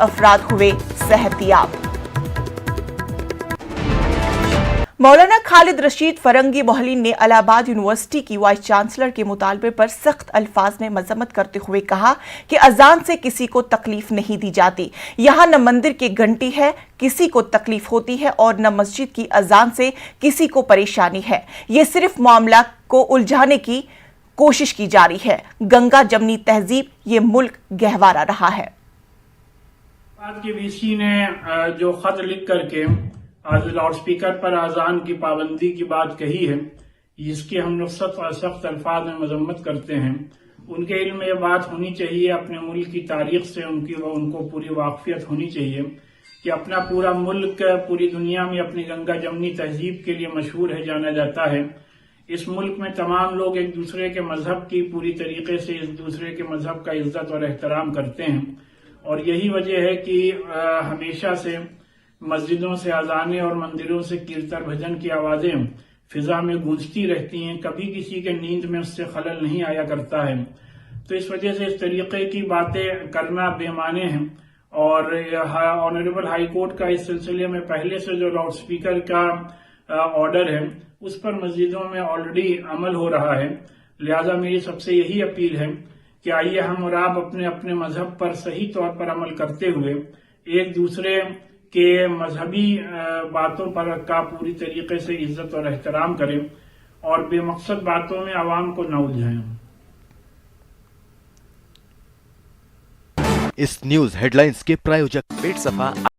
अफराद हुए सेहतियाब। मौलाना खालिद रशीद फरंगी मोहलिन ने इलाहाबाद यूनिवर्सिटी की वाइस चांसलर के मुतालबे पर सख्त अल्फाज में मजम्मत करते हुए कहा कि अजान से किसी को तकलीफ नहीं दी जाती। यहाँ न मंदिर की घंटी है किसी को तकलीफ होती है और न मस्जिद की अजान से किसी को परेशानी है। ये सिर्फ मामला को उलझाने की कोशिश की जा रही है। गंगा जमनी तहजीब ये मुल्क गहवारा रहा है। आज के वीसी ने जो खत लिख करके आज लाउड स्पीकर पर अजान की पाबंदी की बात कही है, जिसकी हम लोग सख्त अल्फाज में मजम्मत करते हैं। उनके इल्म में यह बात होनी चाहिए, अपने मुल्क की तारीख से उनको पूरी वाकफियत होनी चाहिए कि अपना पूरा मुल्क पूरी दुनिया में अपनी गंगा जमनी तहजीब के लिए मशहूर है, जाना जाता है। इस मुल्क में तमाम लोग एक दूसरे के मजहब की पूरी तरीके से एक दूसरे के मजहब का इज्जत और एहतराम करते हैं, और यही वजह है कि हमेशा से मस्जिदों से अजानें और मंदिरों से कीर्तन भजन की आवाजें फिजा में गूंजती रहती हैं। कभी किसी के नींद में उससे खलल नहीं आया करता है। तो इस वजह से इस तरीके की बातें करना बेमाने हैं, और ऑनरेबल हाई कोर्ट का इस सिलसिले में पहले से जो लाउड स्पीकर का ऑर्डर है उस पर मस्जिदों में ऑलरेडी अमल हो रहा है। लिहाजा मेरी सबसे यही अपील है कि आइए हम और आप अपने अपने मजहब पर सही तौर पर अमल करते हुए एक दूसरे के मजहबी बातों पर का पूरी तरीके से इज्जत और एहतराम करें और बेमकसद बातों में आवाम को न उलझाएं। इस न्यूज हेडलाइंस के प्रायोजक पेट सफा